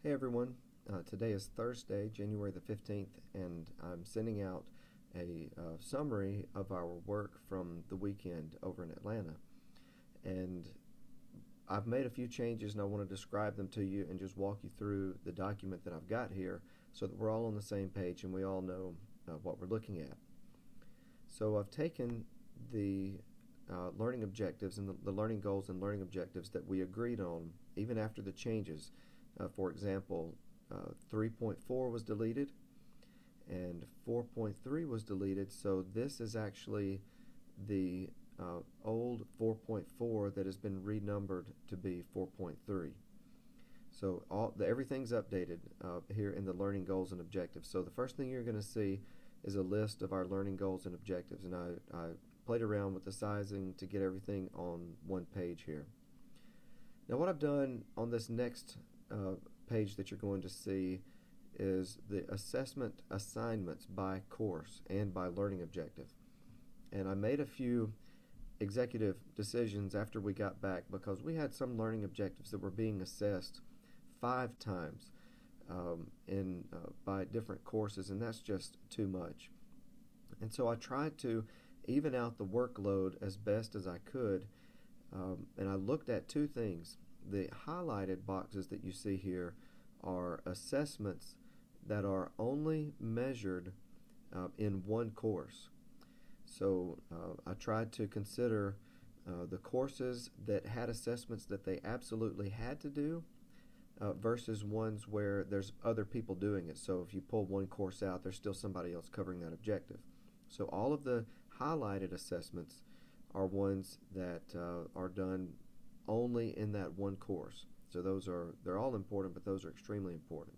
Hey everyone, today is Thursday, January the 15th, and I'm sending out a summary of our work from the weekend over in Atlanta. And I've made a few changes and I want to describe them to you and just walk you through the document that I've got here so that we're all on the same page and we all know what we're looking at. So I've taken the learning objectives and the learning goals and learning objectives that we agreed on even after the changes. For example, 3.4 was deleted and 4.3 was deleted, so this is actually the old 4.4 that has been renumbered to be 4.3. So everything's updated here in the learning goals and objectives. So the first thing you're going to see is a list of our learning goals and objectives, and I played around with the sizing to get everything on one page here. Now what I've done on this next page that you're going to see is the assessment assignments by course and by learning objective. And I made a few executive decisions after we got back because we had some learning objectives that were being assessed 5 times by different courses, and that's just too much. And so I tried to even out the workload as best as I could, and I looked at 2 things. The highlighted boxes that you see here are assessments that are only measured in one course. So I tried to consider the courses that had assessments that they absolutely had to do versus ones where there's other people doing it. So if you pull one course out, there's still somebody else covering that objective. So all of the highlighted assessments are ones that are done only in that one course. So they're all important, but those are extremely important.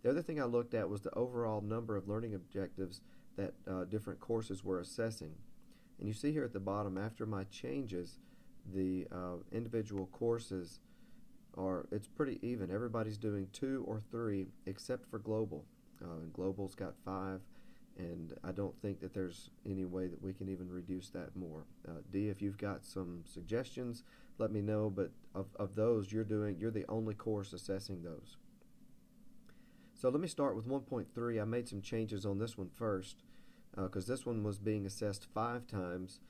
The other thing I looked at was the overall number of learning objectives that different courses were assessing. And you see here at the bottom, after my changes, the individual courses it's pretty even. Everybody's doing 2 or 3 except for Global. Global's got 5. And I don't think that there's any way that we can even reduce that more. D, if you've got some suggestions, let me know, but of those you're the only course assessing those. So let me start with 1.3. I made some changes on this one first because this one was being assessed 5 times,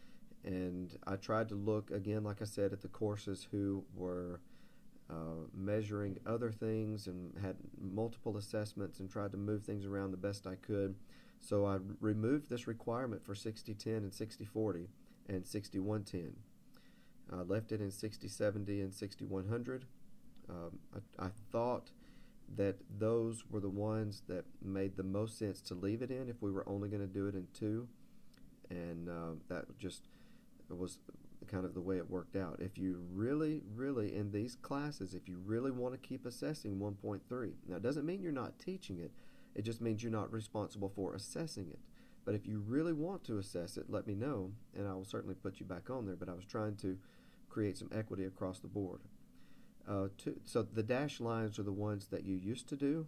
and I tried to look, again, like I said, at the courses who were measuring other things and had multiple assessments and tried to move things around the best I could. So I removed this requirement for 60-10 and 60-40 and 61-10. I left it in 60-70 and 6100. I thought that those were the ones that made the most sense to leave it in if we were only going to do it in 2. And that just was kind of the way it worked out. If you really, in these classes, if you really want to keep assessing 1.3, now it doesn't mean you're not teaching it. It just means you're not responsible for assessing it. But if you really want to assess it, let me know, and I will certainly put you back on there. But I was trying to create some equity across the board. So the dashed lines are the ones that you used to do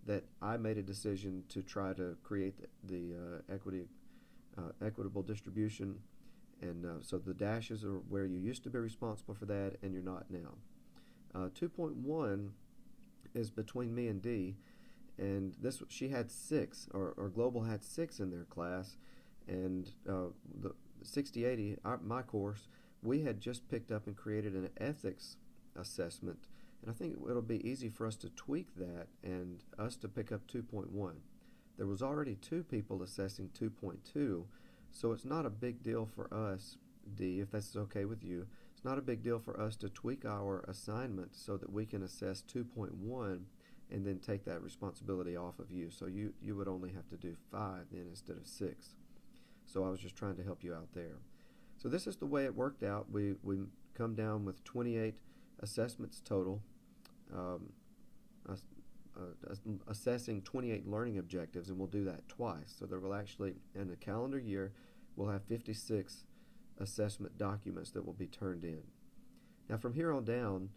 that I made a decision to try to create the equitable distribution. And so the dashes are where you used to be responsible for that, and you're not now. 2.1 is between me and D. And she had 6, or Global had 6 in their class, and the 6080, my course, we had just picked up and created an ethics assessment, and I think it'll be easy for us to tweak that and us to pick up 2.1. There was already 2 people assessing 2.2, so it's not a big deal for us, D, if that's okay with you. It's not a big deal for us to tweak our assignment so that we can assess 2.1 and then take that responsibility off of you. So you would only have to do 5 then instead of 6. So I was just trying to help you out there. So this is the way it worked out. We come down with 28 assessments total, assessing 28 learning objectives, and we'll do that twice. So there will actually, in a calendar year, we'll have 56 assessment documents that will be turned in. Now from here on down,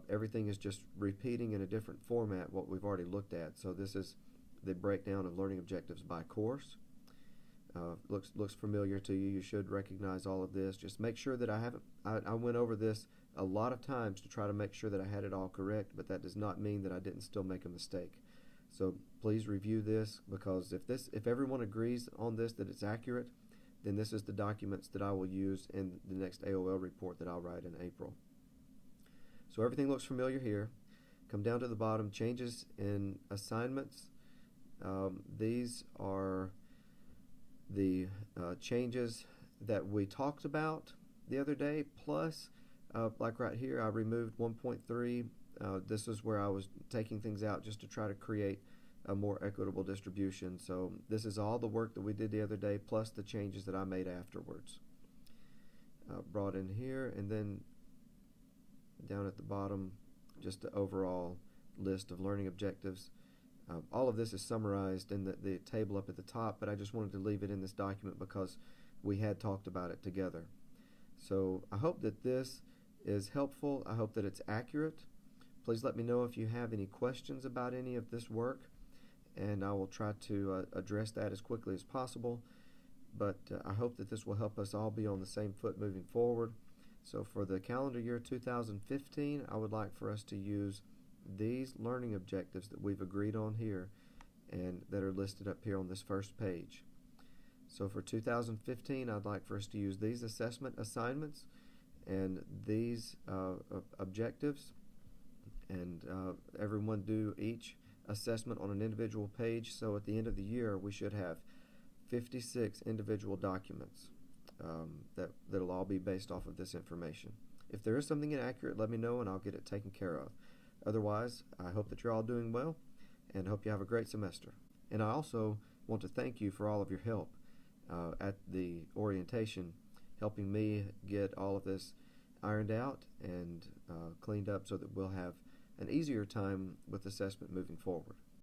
everything is just repeating in a different format what we've already looked at. So this is the breakdown of learning objectives by course. Looks familiar to you. You should recognize all of this. Just make sure that I went over this a lot of times to try to make sure that I had it all correct, but that does not mean that I didn't still make a mistake. So please review this, because if everyone agrees on this that it's accurate, then this is the documents that I will use in the next AOL report that I'll write in April. So everything looks familiar here. Come down to the bottom, changes in assignments. These are the changes that we talked about the other day, plus like right here I removed 1.3. This is where I was taking things out just to try to create a more equitable distribution. So this is all the work that we did the other day, plus the changes that I made afterwards. Brought in here, and then down at the bottom, just the overall list of learning objectives. All of this is summarized in the table up at the top, but I just wanted to leave it in this document because we had talked about it together. So I hope that this is helpful. I hope that it's accurate. Please let me know if you have any questions about any of this work, and I will try to address that as quickly as possible. But I hope that this will help us all be on the same foot moving forward. So for the calendar year 2015, I would like for us to use these learning objectives that we've agreed on here and that are listed up here on this first page. So for 2015, I'd like for us to use these assessment assignments and these objectives, and everyone do each assessment on an individual page. So at the end of the year, we should have 56 individual documents that'll all be based off of this information. If there is something inaccurate, let me know and I'll get it taken care of. Otherwise, I hope that you're all doing well and hope you have a great semester. And I also want to thank you for all of your help at the orientation, helping me get all of this ironed out and cleaned up so that we'll have an easier time with assessment moving forward.